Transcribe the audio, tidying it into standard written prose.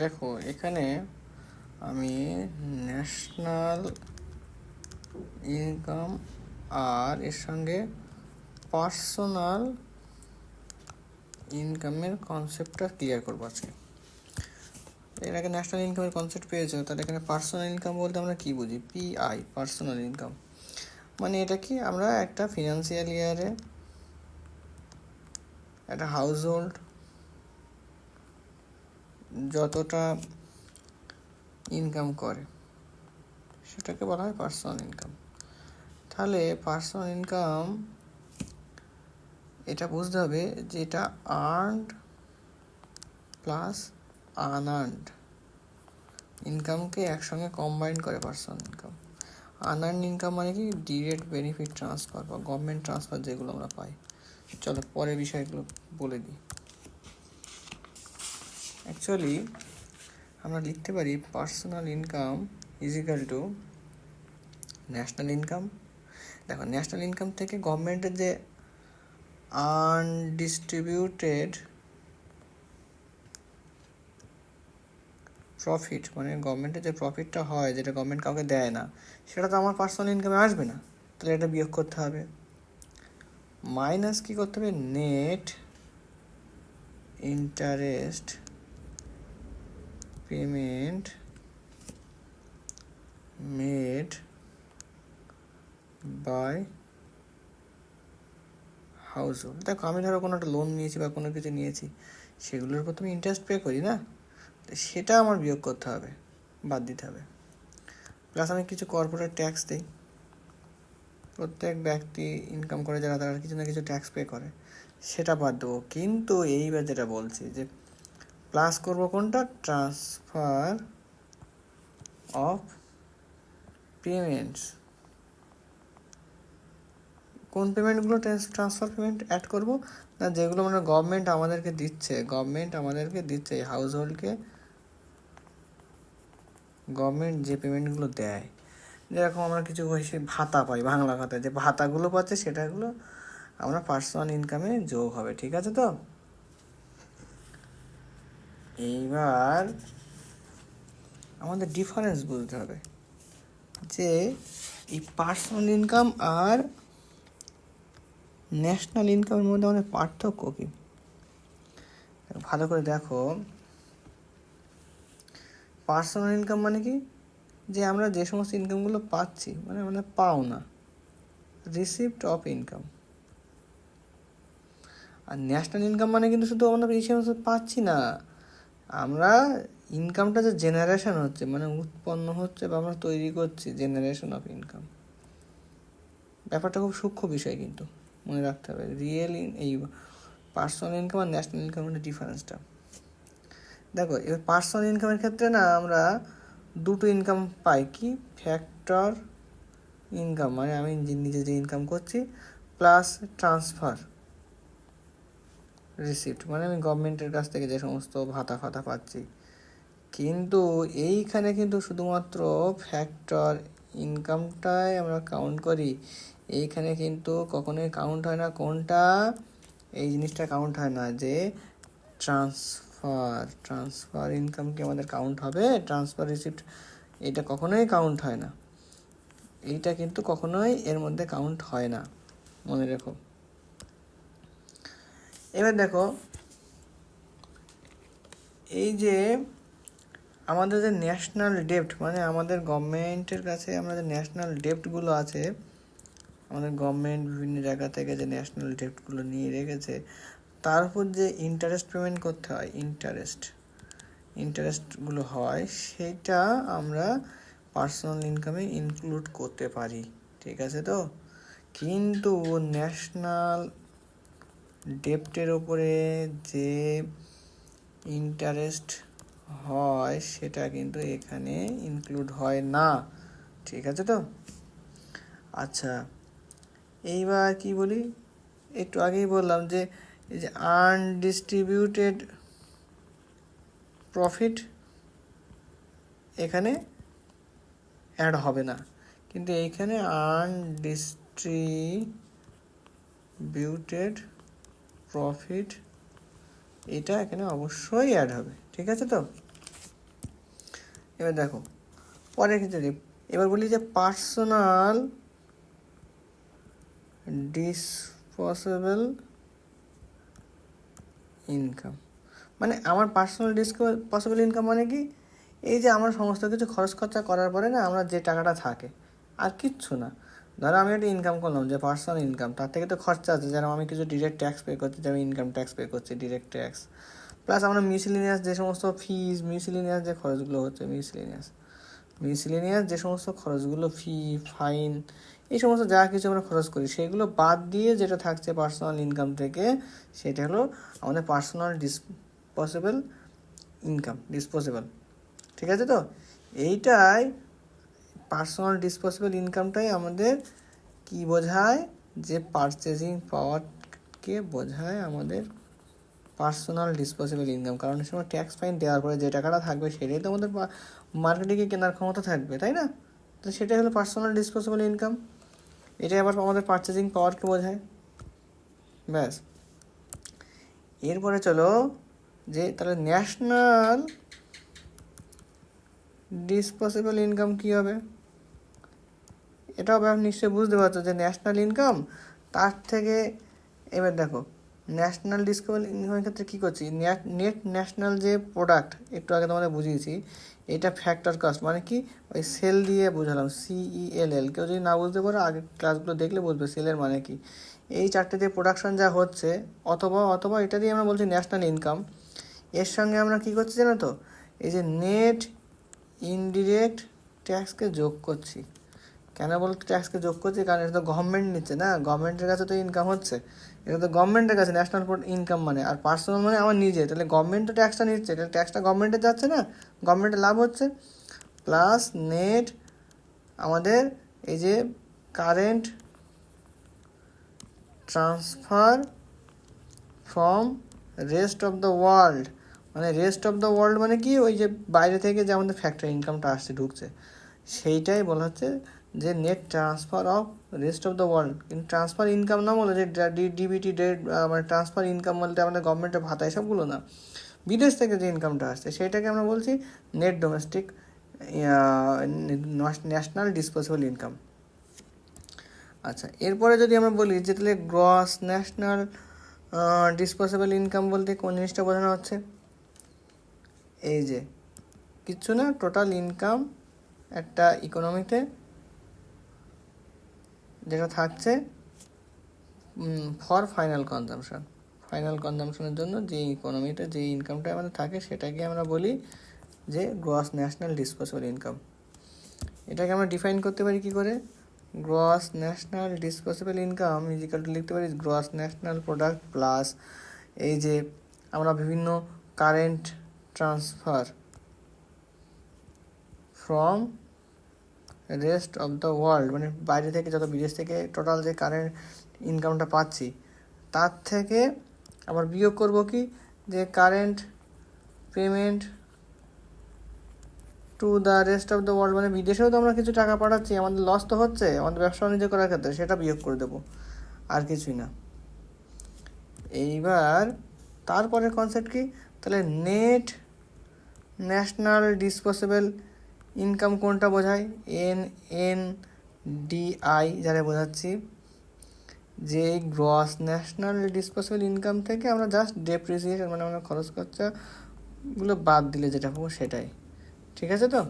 দেখো এখানে আমি ন্যাশনাল ইনকাম আর এর সঙ্গে পার্সোনাল ইনকামের কনসেপ্টটা ক্লিয়ার করবো আজকে। এর আগে ন্যাশনাল ইনকামের কনসেপ্ট পেয়েছো, তাহলে এখানে পার্সোনাল ইনকাম বলতে আমরা কি বুঝি? পিআই, পার্সোনাল ইনকাম মানে এটা কি, আমরা একটা ফিনান্সিয়াল ইয়ারে একটা হাউস হোল্ড যতটা ইনকাম করে সেটাকে বলা হয় পার্সোনাল ইনকাম। তাহলে পার্সোনাল ইনকাম এটা বুঝতে হবে যে এটা আর্নড প্লাস আনআর্নড ইনকামকে একসঙ্গে কম্বাইন করে পার্সোনাল ইনকাম। আনআর্নড ইনকাম মানে কি, ডিরেক্ট বেনিফিট ট্রান্সফার বা গভর্নমেন্ট ট্রান্সফার যেগুলো আমরা পাই। চলো পরের বিষয়গুলো বলে দিই। অ্যাকচুয়ালি আমরা লিখতে পারি personal income is equal to national income. দেখো ন্যাশনাল ইনকাম থেকে গভর্নমেন্টের যে আনডিস্ট্রিবিউটেড প্রফিট, মানে গভর্নমেন্টের যে প্রফিটটা হয় যেটা গভর্নমেন্ট কাউকে দেয় না, সেটা তো আমার পার্সোনাল ইনকামে আসবে না। তাহলে এটা বিয়োগ করতে হবে, মাইনাস কি করতে হবে, net interest payment made by household. দেখো আমি ধরো কোনো একটা লোন নিয়েছি বা কোনো কিছু নিয়েছি, সেগুলোর উপর তুমি ইন্টারেস্ট পে করি না, সেটা আমার বিয়োগ করতে হবে, বাদ দিতে হবে। প্লাস আমি কিছু কর্পোরেট ট্যাক্স দিই, প্রত্যেক ব্যক্তি ইনকাম করে যারা তারা কিছু না কিছু ট্যাক্স পে করে, সেটা বাদ দেবো। কিন্তু এইবার যেটা বলছি যে প্লাস করবো কোনটা, ট্রান্সফার অফ পেমেন্টস। কোন পেমেন্টগুলো ট্রান্সফার পেমেন্ট অ্যাড করবো না, যেগুলো মানে গভর্নমেন্ট আমাদেরকে দিচ্ছে এই হাউস হোল্ডকে, গভর্নমেন্ট যে পেমেন্টগুলো দেয়, যেরকম আমরা কিছু ভাতা পাই, বাংলা ভাতা, যে ভাতাগুলো পাচ্ছে সেটাগুলো আমরা পার্সোনাল ইনকামে যোগ হবে। ঠিক আছে তো? এইবার আমাদের ডিফারেন্স বুঝতে হবে যে এই পার্সোনাল ইনকাম আর ন্যাশনাল ইনকামের মধ্যে আমাদের পার্থক্য কী। ভালো করে দেখো, পার্সোনাল ইনকাম মানে কি, যে আমরা যে সমস্ত ইনকামগুলো পাচ্ছি, মানে আমাদের পাওনা, রিসিপ্ট অফ ইনকাম। আর ন্যাশনাল ইনকাম মানে কিন্তু শুধু আমরা এই সমস্ত পাচ্ছি না, আমরা ইনকামটা যে জেনারেশন হচ্ছে, মানে উৎপন্ন হচ্ছে বা আমরা তৈরি করছি, জেনারেশন অফ ইনকাম। ব্যাপারটা খুব সূক্ষ্ম বিষয়, কিন্তু মনে রাখতে হবে রিয়েল এই পার্সোনাল ইনকাম আর ন্যাশনাল ইনকামের ডিফারেন্সটা। দেখো এবার পার্সোনাল ইনকামের ক্ষেত্রে না আমরা দুটো ইনকাম পাই, কি, ফ্যাক্টর ইনকাম মানে আমি নিজে যে ইনকাম করছি, প্লাস ট্রান্সফার রিসিপ্ট মানে আমি গভর্নমেন্টের কাছ থেকে যে সমস্ত ভাতা ফাতা পাচ্ছি। কিন্তু এইখানে কিন্তু শুধুমাত্র ফ্যাক্টর ইনকামটাই আমরা কাউন্ট করি, এইখানে কিন্তু কখনোই কাউন্ট হয় না কোনটা, এই জিনিসটা কাউন্ট হয় না যে ট্রান্সফার ইনকাম কি আমাদের কাউন্ট হবে, ট্রান্সফার রিসিপ্ট এটা কখনোই কাউন্ট হয় না, এইটা কিন্তু কখনোই এর মধ্যে কাউন্ট হয় না, মনে রেখো। এবার দেখো এই যে আমাদের যে ন্যাশনাল ডেপ্ট, মানে আমাদের গভর্নমেন্টের কাছে আমরা যে ন্যাশনাল ডেপ্টগুলো আছে, আমাদের গভর্নমেন্ট বিভিন্ন জায়গা থেকে যে ন্যাশনাল ডেপ্টগুলো নিয়ে রেখেছে, তার উপর যে ইন্টারেস্ট পেমেন্ট করতে হয়, ইন্টারেস্টগুলো হয়, সেটা আমরা পার্সোনাল ইনকামে ইনক্লুড করতে পারি। ঠিক আছে তো? কিন্তু ন্যাশনাল ডেপ্টের ওপরে যে ইন্টারেস্ট হয় সেটা কিন্তু এখানে ইনক্লুড হয় না। ঠিক আছে তো? আচ্ছা এইবার কি বলি, একটু আগেই বললাম যে এই যে আনডিস্ট্রিবিউটেড প্রফিট এখানে অ্যাড হবে না, কিন্তু এইখানে আনডিস্ট্রিবিউটেড প্রফিট এটা এখানে অবশ্যই অ্যাড হবে। ঠিক আছে তো? এবার দেখো পরের ক্ষেত্রে এবার বলি যে পার্সোনাল ডিসপোজেবল ইনকাম, মানে আমার পার্সোনাল ডিসপোজেবল ইনকাম মানে কি, এই যে আমার সমস্ত কিছু খরচ খরচা করার পরে না আমরা যে টাকাটা থাকে আর কিচ্ছু না। ধরো আমি একটা ইনকাম করলাম যে পার্সোনাল ইনকাম, তার থেকে তো খরচা আছে, যেন আমি কিছু ডিরেক্ট ট্যাক্স পে করছি, যেমন ইনকাম ট্যাক্স পে করছি, ডিরেক্ট ট্যাক্স, প্লাস আমরা মিসেলিনিয়াস যে সমস্ত ফিজ, মিসেলিনিয়াস যে খরচগুলো হচ্ছে, মিসেলিনিয়াস যে সমস্ত খরচগুলো, ফি, ফাইন, এই সমস্ত যা কিছু আমরা খরচ করি সেগুলো বাদ দিয়ে যেটা থাকছে পার্সোনাল ইনকাম থেকে, সেটা হলো আমাদের পার্সোনাল ডিসপোজেবল। ঠিক আছে, তো এইটাই পার্সোনাল ডিসপোজেবল ইনকামটাই আমাদের কি বোঝায়, যে পারচেজিং পাওয়ারকে বোঝায় আমাদের পার্সোনাল ডিসপোজেবল ইনকাম। কারণ এই সময় ট্যাক্স ফাইন দেওয়ার পরে যে টাকাটা থাকবে সেটাই তো আমাদের মার্কেটিংয়ে কেনার ক্ষমতা থাকবে, তাই না? তো সেটাই হলো পার্সোনাল ডিসপোজেবল ইনকাম। এটাই আবার আমাদের পারচেজিং পাওয়ারকে বোঝায়। ব্যাস, এরপরে চলো যে তাহলে ন্যাশনাল ডিসপোজেবল ইনকাম কী হবে। এটাও নিশ্চয়ই বুঝতে পারছো যে ন্যাশনাল ইনকাম, তার থেকে এবার দেখো ন্যাশনাল ডিসপোজেবল ইনকামের ক্ষেত্রে কী করছি, নেট ন্যাশনাল যে প্রোডাক্ট একটু আগে তোমাদের বুঝিয়েছি, এটা ফ্যাক্টর কস্ট, মানে কি ওই সেল দিয়ে বুঝালাম, CELL। কেউ যদি না বুঝতে পারো আগের ক্লাসগুলো দেখলে বুঝবে সেলের মানে কি। এই চারটে দিয়ে প্রোডাকশন যা হচ্ছে, অথবা এটা দিয়ে আমরা বলছি ন্যাশনাল ইনকাম। এর সঙ্গে আমরা কী করছি জানো তো, এই যে নেট ইনডিরেক্ট ট্যাক্সকে যোগ করছি। কেন বলতে ট্যাক্সকে যোগ করছি, কারণ এটা তো গভর্নমেন্ট নিচ্ছে না, গভর্নমেন্টের কাছে তো ইনকাম হচ্ছে, এটা তো গভর্নমেন্টের কাছে ন্যাশনাল ইনকাম মানে। আর পার্সোনাল মানে আমার নিজে, তাহলে গভর্নমেন্ট তো ট্যাক্সটা নিচ্ছে, তাহলে ট্যাক্সটা গভর্নমেন্টে যাচ্ছে না, গভর্নমেন্টের লাভ হচ্ছে। প্লাস নেট আমাদের এই যে current transfer from rest of the world, মানে রেস্ট অফ দ্য ওয়ার্ল্ড মানে কি, ওই যে বাইরে থেকে যে আমাদের ফ্যাক্টরি ইনকামটা আসছে, ঢুকছে, সেইটাই বলা হচ্ছে যে net transfer of rest of the world. কিন্তু ট্রান্সফার ইনকাম না বলে যে ডিবিটি মানে ট্রান্সফার ইনকাম বলতে আমাদের গভর্নমেন্টের ভাতা এসবগুলো না, বিদেশ থেকে যে ইনকামটা আসছে সেটাকে আমরা বলছি net domestic national disposable income. আচ্ছা, এরপরে যদি আমরা বলি যে তাহলে গ্রস ন্যাশনাল ডিসপোজেবল ইনকাম বলতে কোন জিনিসটা বোঝানো হচ্ছে, এই যে কিচ্ছু না, টোটাল ইনকাম একটা ইকোনমিতে যেটা থাকছে ফর ফাইনাল কনজামশনের জন্য যে ইকোনমিতে যে ইনকামটা আমাদের থাকে সেটাকে আমরা বলি যে গ্রস ন্যাশনাল ডিসপোজেবল ইনকাম। এটাকে আমরা ডিফাইন করতে পারি কি করে, gross national disposable income equal to লিখতে পারি গ্রস ন্যাশনাল প্রোডাক্ট প্লাস এই যে আমরা বিভিন্ন current transfer from rest of the world, মানে বাইরে থেকে যত বিদেশ থেকে টোটাল যে কারেন্ট ইনকামটা পাচ্ছি তার থেকে আবার বিয়োগ করব কি, যে current payment to the rest of the world, মানে বিদেশেও তো আমরা কিছু টাকা পাঠাচ্ছি, আমাদের লস তো হচ্ছে আমাদের ব্যবসা বাণিজ্য করার ক্ষেত্রে, সেটা বিয়োগ করে দেবো, আর কিছুই না। এইবার তারপরের কনসেপ্ট কি, তাহলে নেট ন্যাশনাল ডিসপোজেবল ইনকাম কোনটা বোঝায়, NNDI যারা বোঝাচ্ছি, যে গ্রস ন্যাশনাল ডিসপোজেবল ইনকাম থেকে আমরা জাস্ট ডেপ্রিসিয়েশন মানে আমরা খরচ খরচাগুলো বাদ দিলে যেটা পাবো সেটাই। ঠিক আছে তো।